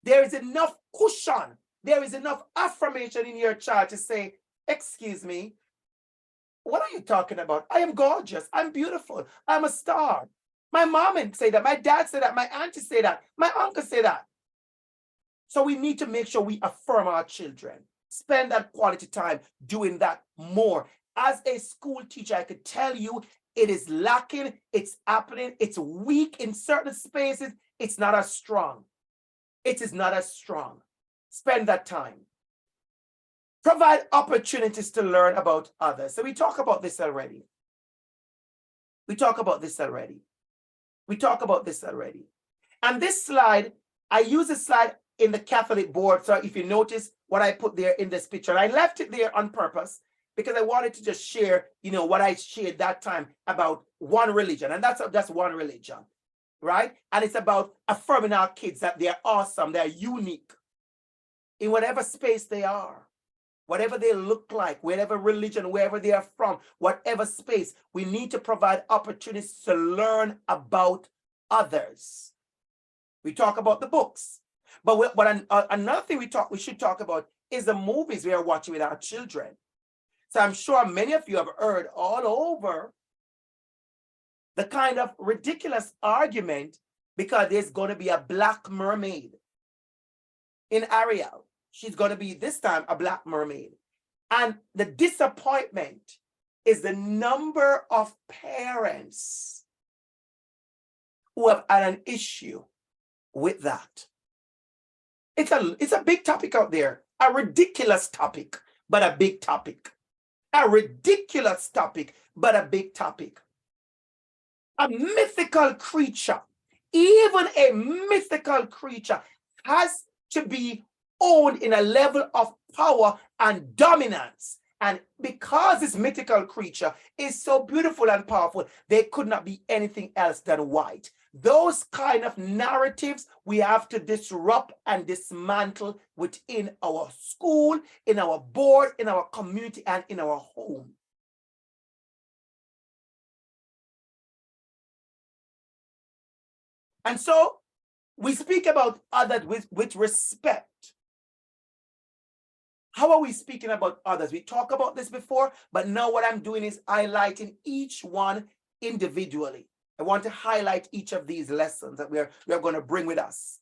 there is enough cushion, there is enough affirmation in your child to say, excuse me, what are you talking about? I am gorgeous. I'm beautiful. I'm a star. My mom say that. My dad said that. My auntie say that. My uncle say that. So we need to make sure we affirm our children. Spend that quality time doing that more. As a school teacher, I could tell you it is lacking. It's happening. It's weak in certain spaces. It's not as strong. It is not as strong. Spend that time. Provide opportunities to learn about others. So we talk about this already. And this slide, I use this slide in the Catholic board. So if you notice what I put there in this picture, I left it there on purpose because I wanted to just share, what I shared that time about one religion. And that's one religion, right? And it's about affirming our kids that they're awesome, they're unique in whatever space they are. whatever they look like, whatever religion, wherever they are from, whatever space, we need to provide opportunities to learn about others. We talk about the books, but another thing we should talk about is the movies we are watching with our children. So I'm sure many of you have heard all over the kind of ridiculous argument because there's going to be a black mermaid in Ariel. She's going to be this time a black mermaid. And the disappointment is the number of parents who have had an issue with that. It's a big topic out there, a ridiculous topic, but a big topic. A ridiculous topic, but a big topic. A mythical creature, even a mythical creature, has to be owned in a level of power and dominance. And because this mythical creature is so beautiful and powerful, they could not be anything else than white. Those kind of narratives we have to disrupt and dismantle within our school, in our board, in our community, and in our home. And so we speak about others with respect. How are we speaking about others? We talked about this before, but now what I'm doing is highlighting each one individually. I want to highlight each of these lessons that we are going to bring with us.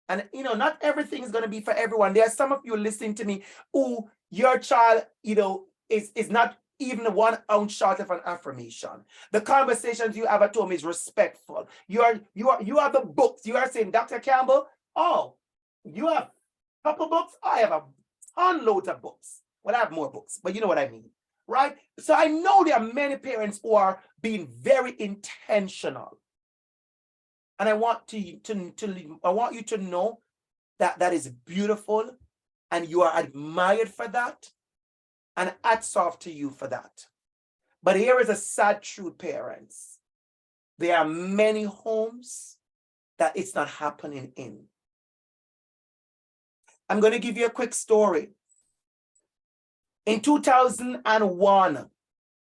And not everything is going to be for everyone. There are some of you listening to me who your child, is not even 1 ounce short of an affirmation. The conversations you have at home is respectful. You have the books. You are saying, Dr. Campbell, oh, you have a couple books? I have a ton loads of books. Well, I have more books, but you know what I mean, right? So I know there are many parents who are being very intentional. And I want you to know that that is beautiful and you are admired for that. And hats off to you for that. But here is a sad truth, parents. There are many homes that it's not happening in. I'm going to give you a quick story. In 2001,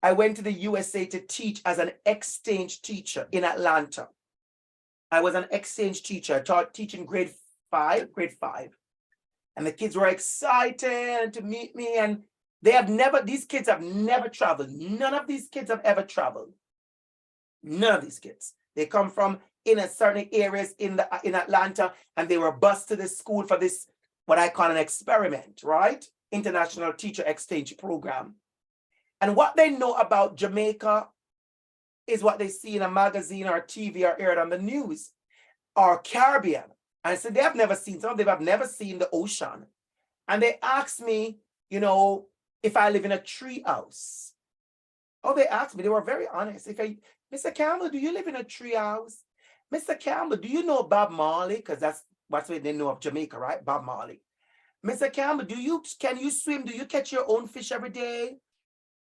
I went to the USA to teach as an exchange teacher in Atlanta. I was an exchange teacher. I taught teaching grade 5. And the kids were excited to meet me, and these kids have never traveled. None of these kids have ever traveled. None of these kids. They come from certain areas in Atlanta, and they were bused to this school for this, what I call an experiment, right? International Teacher Exchange Program. And what they know about Jamaica is what they see in a magazine or TV or heard on the news, or Caribbean. And so they have never seen, some of them have never seen the ocean. And they asked me, if I live in a tree house. Oh, they asked me, they were very honest. Mr. Campbell, do you live in a tree house? Mr. Campbell, do you know Bob Marley? Because that's what they know of Jamaica, right? Bob Marley. Mr. Campbell, can you swim? Do you catch your own fish every day?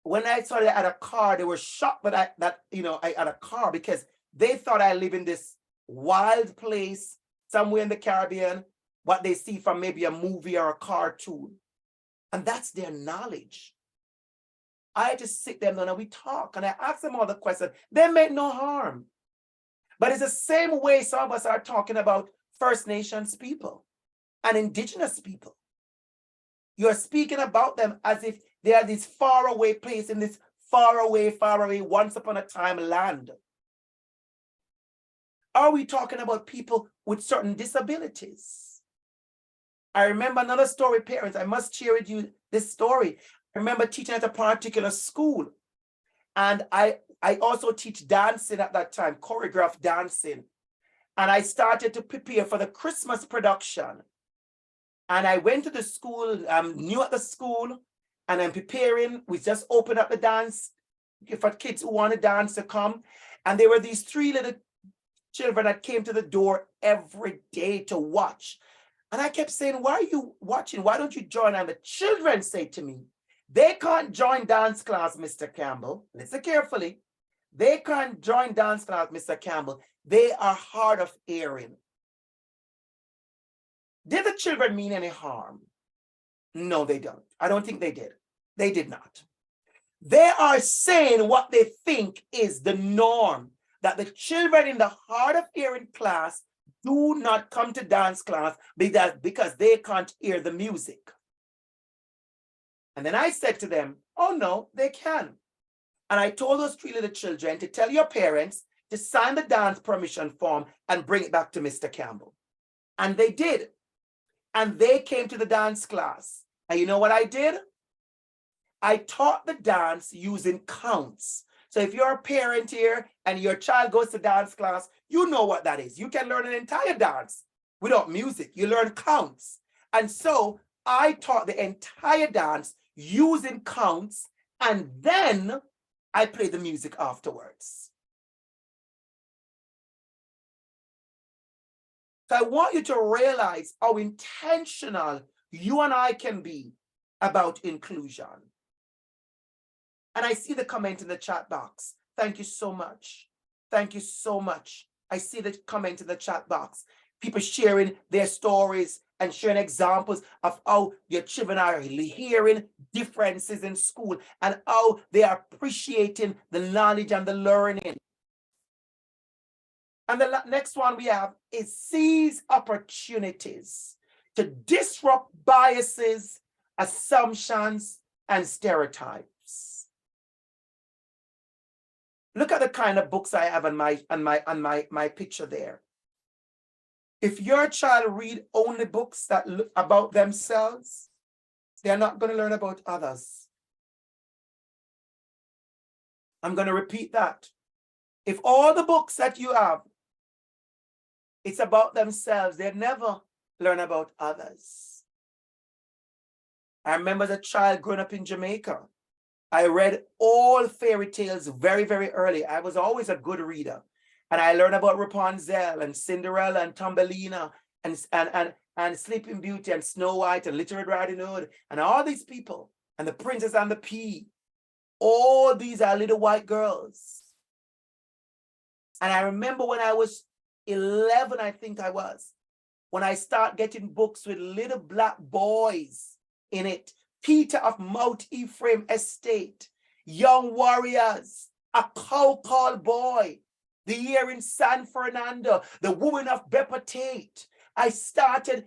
When I saw that at a car, they were shocked that I had a car, because they thought I live in this wild place somewhere in the Caribbean, what they see from maybe a movie or a cartoon. And that's their knowledge. I had to sit them down and we talk, and I ask them all the questions. They meant no harm. But it's the same way some of us are talking about First Nations people and Indigenous people. You're speaking about them as if they are this faraway place in this faraway, once upon a time land. Are we talking about people with certain disabilities? I remember another story, parents. I must share with you this story. I remember teaching at a particular school. And I also teach dancing at that time, choreographed dancing. And I started to prepare for the Christmas production. And I went to the school, I'm new at the school, and I'm preparing. We just opened up the dance for kids who want to dance to come. And there were these 3 little children that came to the door every day to watch. And I kept saying, why are you watching? Why don't you join? And the children say to me, they can't join dance class, Mr. Campbell. Listen carefully. They can't join dance class, Mr. Campbell. They are hard of hearing. Did the children mean any harm? No, they don't. I don't think they did. They did not. They are saying what they think is the norm, that the children in the hard of hearing class do not come to dance class because they can't hear the music. And then I said to them, oh no, they can. And I told those 3 little children to tell your parents to sign the dance permission form and bring it back to Mr. Campbell. And they did. And they came to the dance class. And you know what I did? I taught the dance using counts. So if you're a parent here and your child goes to dance class, you know what that is. You can learn an entire dance without music. You learn counts. And so I taught the entire dance using counts, and then I played the music afterwards. So I want you to realize how intentional you and I can be about inclusion. And I see the comment in the chat box. Thank you so much. Thank you so much. I see the comment in the chat box. People sharing their stories and sharing examples of how your children are hearing differences in school and how they are appreciating the knowledge and the learning. And the next one we have is seize opportunities to disrupt biases, assumptions, and stereotypes. Look at the kind of books I have on my picture there. If your child read only books that look about themselves, they're not going to learn about others. I'm going to repeat that. If all the books that you have, it's about themselves, they'll never learn about others. I remember as a child growing up in Jamaica, I read all fairy tales very, very early. I was always a good reader. And I learned about Rapunzel and Cinderella and Thumbelina and Sleeping Beauty and Snow White and Little Red Riding Hood and all these people and the Princess and the Pea. All these are little white girls. And I remember when I was 11, I think I was, when I start getting books with little black boys in it. Peter of Mount Ephraim Estate, Young Warriors, A Cow Called Boy, The Year in San Fernando, The Woman of Beppa Tate. I started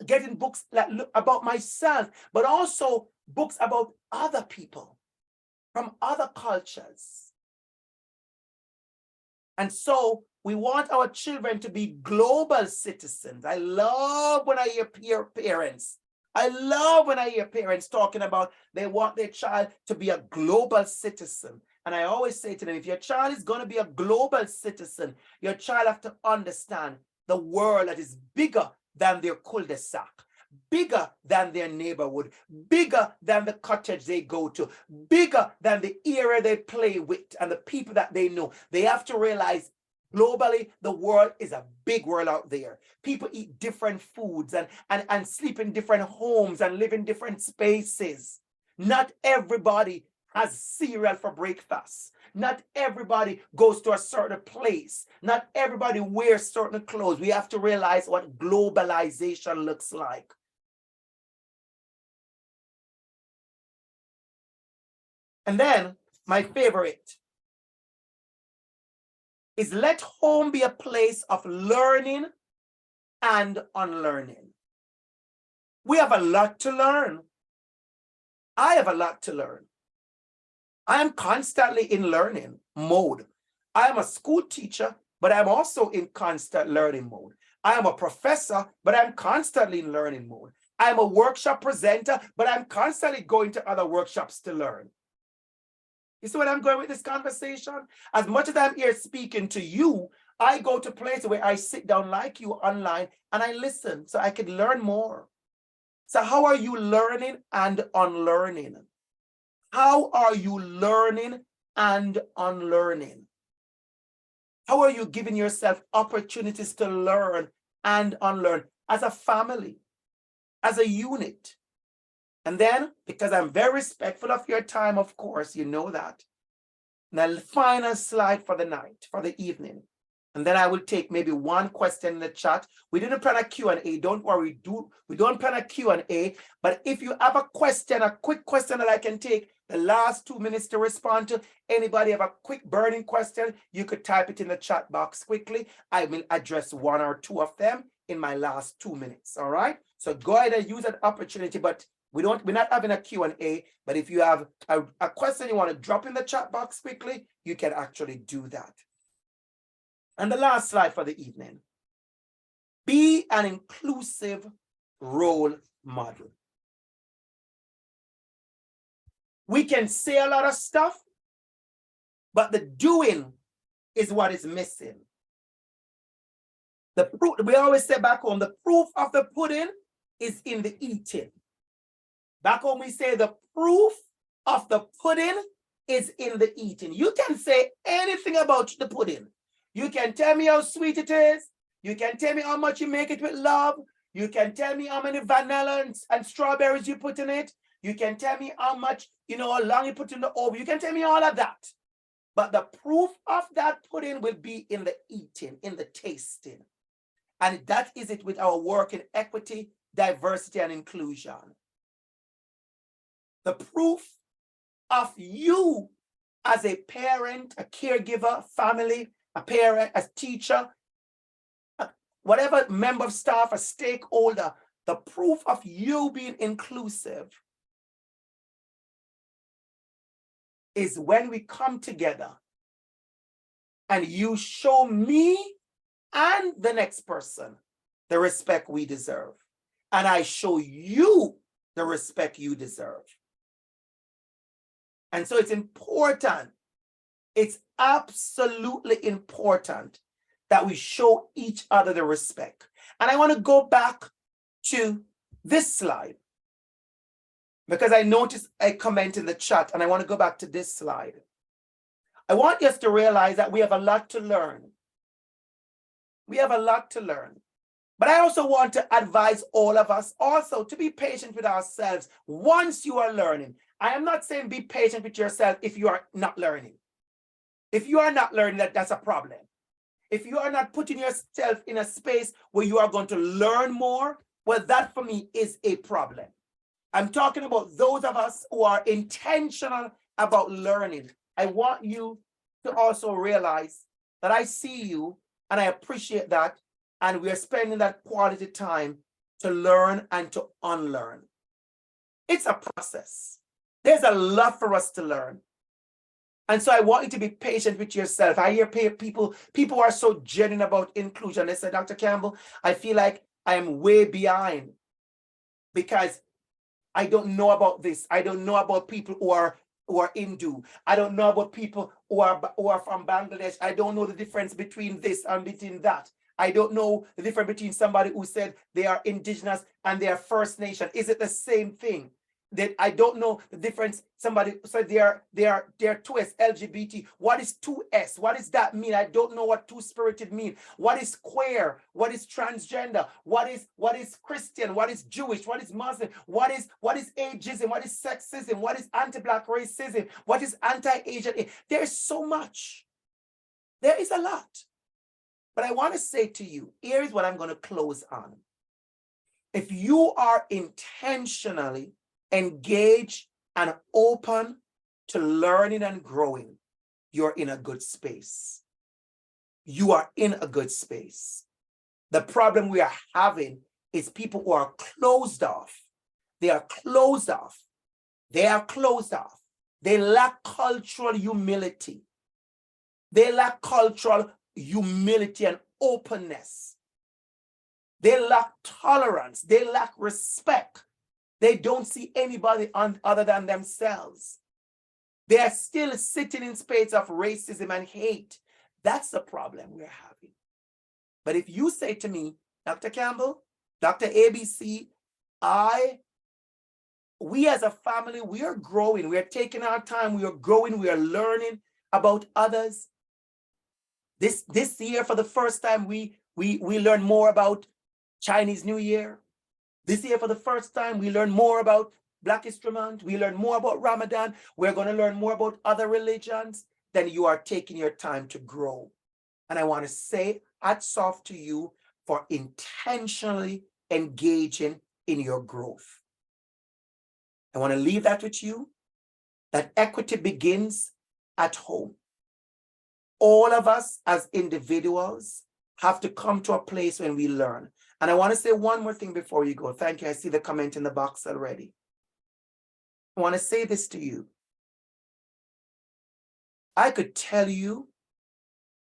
getting books about myself, but also books about other people from other cultures. And so we want our children to be global citizens. I love when I hear parents. I love when I hear parents talking about they want their child to be a global citizen. And I always say to them, if your child is going to be a global citizen, your child has to understand the world that is bigger than their cul-de-sac, bigger than their neighborhood, bigger than the cottage they go to, bigger than the area they play with and the people that they know. They have to realize globally, the world is a big world out there. People eat different foods and sleep in different homes and live in different spaces. Not everybody has cereal for breakfast. Not everybody goes to a certain place. Not everybody wears certain clothes. We have to realize what globalization looks like. And then my favorite is let home be a place of learning and unlearning. We have a lot to learn. I have a lot to learn. I am constantly in learning mode. I am a school teacher, but I'm also in constant learning mode. I am a professor, but I'm constantly in learning mode. I'm a workshop presenter, but I'm constantly going to other workshops to learn. You see where I'm going with this conversation? As much as I'm here speaking to you, I go to places where I sit down like you online and I listen so I can learn more. So how are you learning and unlearning? How are you learning and unlearning? How are you giving yourself opportunities to learn and unlearn as a family, as a unit? And then, because I'm very respectful of your time, of course, you know that. Now, the final slide for the night, for the evening. And then I will take maybe one question in the chat. We didn't plan a Q&A. Don't worry. We don't plan a Q&A. But if you have a question, a quick question that I can take the last 2 minutes to respond to, anybody have a quick burning question, you could type it in the chat box quickly. I will address 1 or 2 of them in my last 2 minutes. All right. So go ahead and use that opportunity. But we're not having a Q&A. But if you have a question you want to drop in the chat box quickly, you can actually do that. And the last slide for the evening. Be an inclusive role model. We can say a lot of stuff, but the doing is what is missing. The proof, we always say back home, the proof of the pudding is in the eating. Back home we say the proof of the pudding is in the eating. You can say anything about the pudding. You can tell me how sweet it is. You can tell me how much you make it with love. You can tell me how many vanilla and strawberries you put in it. You can tell me how much, how long you put in the oven. You can tell me all of that. But the proof of that pudding will be in the eating, in the tasting. And that is it with our work in equity, diversity, and inclusion. The proof of you as a parent, a caregiver, family, a parent, a teacher, whatever member of staff, a stakeholder, the proof of you being inclusive is when we come together and you show me and the next person the respect we deserve. And I show you the respect you deserve. And so it's important. It's absolutely important that we show each other the respect. And I want to go back to this slide because I noticed a comment in the chat and I want to go back to this slide. I want us to realize that we have a lot to learn. We have a lot to learn. But I also want to advise all of us also to be patient with ourselves once you are learning. I am not saying be patient with yourself if you are not learning. If you are not learning, that's a problem. If you are not putting yourself in a space where you are going to learn more, well, that for me is a problem. I'm talking about those of us who are intentional about learning. I want you to also realize that I see you and I appreciate that. And we are spending that quality time to learn and to unlearn. It's a process. There's a lot for us to learn. And so I want you to be patient with yourself. I hear people are so genuine about inclusion. They say, Dr. Campbell, I feel like I am way behind because I don't know about this. I don't know about people who are Hindu. I don't know about people who are from Bangladesh. I don't know the difference between this and between that. I don't know the difference between somebody who said they are indigenous and they are First Nation. Is it the same thing? That I don't know the difference. Somebody said they are 2S LGBT. What is 2S? What does that mean? I don't know what two-spirited mean. What is queer? What is transgender? What is Christian? What is Jewish? What is Muslim? What is ageism? What is sexism? What is anti-Black racism? What is anti-Asian? There's so much. There is a lot. But I want to say to you, here is what I'm going to close on. If you are intentionally engaged and open to learning and growing, you're in a good space. You are in a good space. The problem we are having is people who are closed off. They are closed off. They are closed off. They lack cultural humility. They lack cultural humility and openness. They lack tolerance. They lack respect. They don't see anybody other than themselves. They are still sitting in space of racism and hate. That's the problem we're having. But if you say to me, Dr. Campbell, DR.ABC, we as a family, we are growing. We are taking our time. We are growing. We are learning about others. This year, for the first time, we learn more about Chinese New Year. This year, for the first time, we learn more about Black History Month. We learn more about Ramadan. We're going to learn more about other religions. Then you are taking your time to grow. And I want to say hats off to you for intentionally engaging in your growth. I want to leave that with you, that equity begins at home. All of us as individuals have to come to a place when we learn. And I want to say one more thing before you go. Thank you. I see the comment in the box already. I want to say this to you. I could tell you,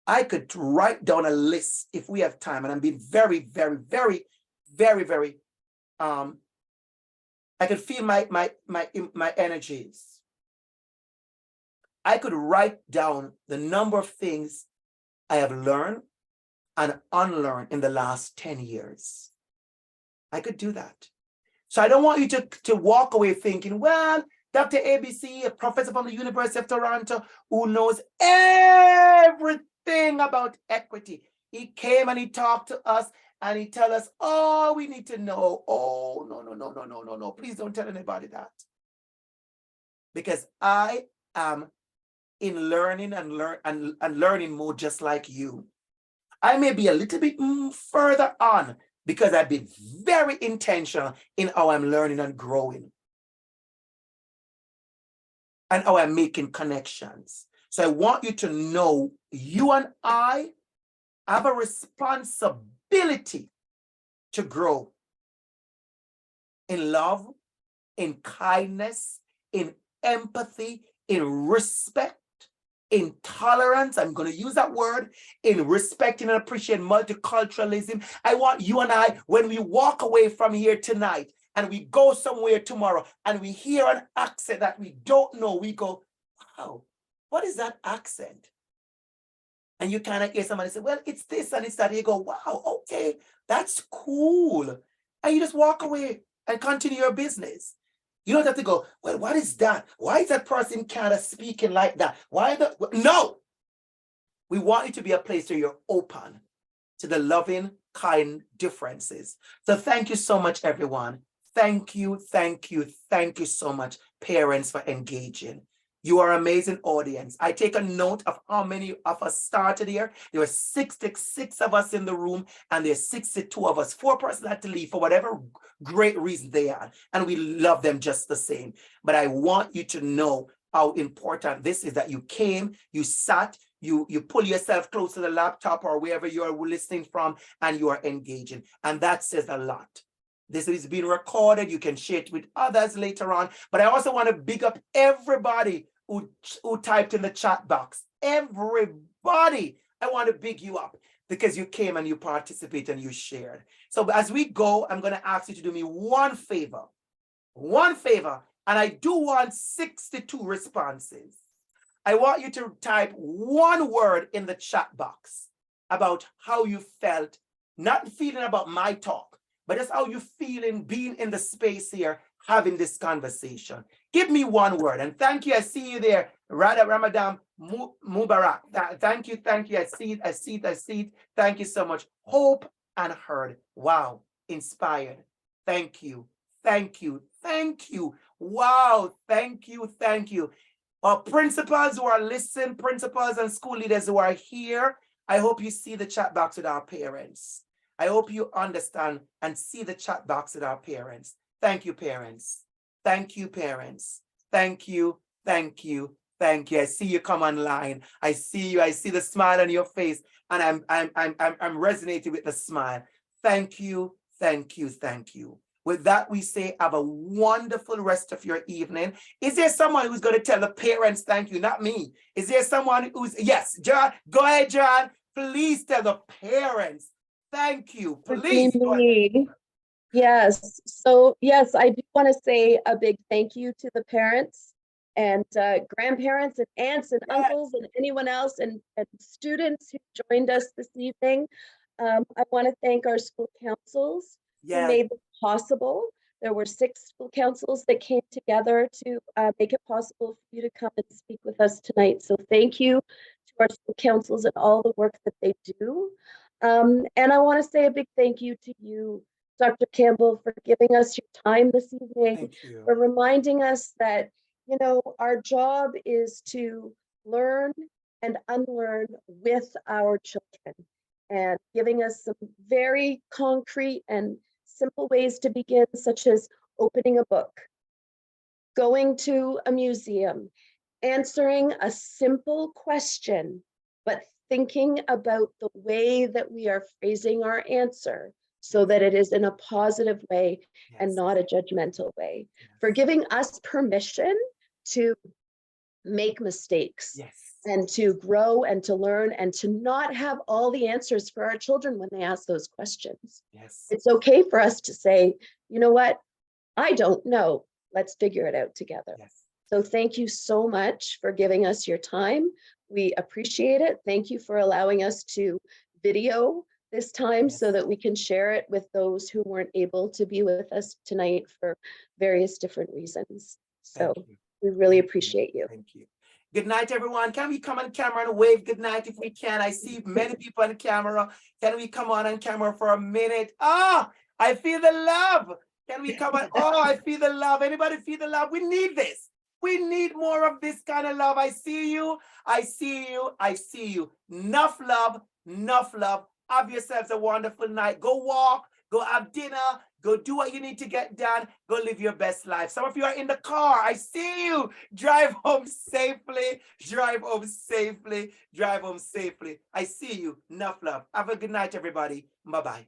I could write down a list if we have time, and I'm being very, very, very, very, very, I could feel my energies. I could write down the number of things I have learned and unlearned in the last 10 years. I could do that. So I don't want you to walk away thinking, well, DR.ABC, a professor from the University of Toronto who knows everything about equity. He came and he talked to us and he tell us, oh, we need to know. Oh, no. Please don't tell anybody that. Because I am in learning and learning mode just like you. I may be a little bit further on because I've been very intentional in how I'm learning and growing and how I'm making connections. So I want you to know you and I have a responsibility to grow in love, in kindness, in empathy, in respect, in tolerance. I'm going to use that word, in respecting and appreciating multiculturalism. I want you and I, when we walk away from here tonight and we go somewhere tomorrow and we hear an accent that we don't know, we go, wow, what is that accent? And you kind of hear somebody say, well, it's this and it's that. You go, wow, okay, that's cool. And you just walk away and continue your business. You don't have to go, well, what is that? Why is that person kind of speaking like that? Why the, no. We want you to be a place where you're open to the loving, kind differences. So thank you so much, everyone. Thank you so much, parents, for engaging. You are an amazing audience. I take a note of how many of us started here. There were 66 of us in the room, and there's 62 of us. 4 persons had to leave for whatever great reason they had, and we love them just the same. But I want you to know how important this is, that you came, you sat, you pull yourself close to the laptop or wherever you are listening from, and you are engaging. And that says a lot. This is being recorded. You can share it with others later on. But I also want to big up everybody who typed in the chat box. Everybody, I want to big you up because you came and you participated and you shared. So as we go, I'm going to ask you to do me one favor, and I do want 62 responses. I want you to type one word in the chat box about how you felt, not feeling about my talk, but just how you feeling being in the space here, having this conversation. Give me one word. And thank you. I see you there. Ramadan Mubarak. Thank you. I see it. Thank you so much. Hope and heard. Wow. Inspired. Thank you. Wow. Thank you. Principals who are listening, principals and school leaders who are here, I hope you see the chat box with our parents. I hope you understand and see the chat box with our parents. Thank you, parents. Thank you. I see you come online. I see you. I see the smile on your face, and I'm resonating with the smile. Thank you. With that, we say have a wonderful rest of your evening. Is there someone who's going to tell the parents thank you? Not me. Is there someone who's, yes, John, go ahead, John. Please tell the parents thank you. Please. Yes. So yes, I do want to say a big thank you to the parents and grandparents and aunts and uncles and anyone else and students who joined us this evening. I want to thank our school councils who made this possible. There were 6 school councils that came together to make it possible for you to come and speak with us tonight. So thank you to our school councils and all the work that they do. And I want to say a big thank you to you, Dr. Campbell, for giving us your time this evening, for reminding us that, you know, our job is to learn and unlearn with our children, and giving us some very concrete and simple ways to begin, such as opening a book, going to a museum, answering a simple question, but thinking about the way that we are phrasing our answer so that it is in a positive way and not a judgmental way. For giving us permission to make mistakes and to grow and to learn and to not have all the answers for our children when they ask those questions. It's okay for us to say, you know what, I don't know. Let's figure it out together. So thank you so much for giving us your time. We appreciate it. Thank you for allowing us to video this time so that we can share it with those who weren't able to be with us tonight for various different reasons. So we really appreciate you. Thank you. Good night, everyone. Can we come on camera and wave good night if we can? I see many people on camera. Can we come on camera for a minute? Ah, I feel the love. Can we come on? Oh, I feel the love. Anybody feel the love? We need this. We need more of this kind of love. I see you. I see you. I see you. Enough love. Enough love. Have yourselves a wonderful night. Go walk. Go have dinner. Go do what you need to get done. Go live your best life. Some of you are in the car. I see you. Drive home safely. Drive home safely. Drive home safely. I see you. Enough love. Have a good night, everybody. Bye-bye.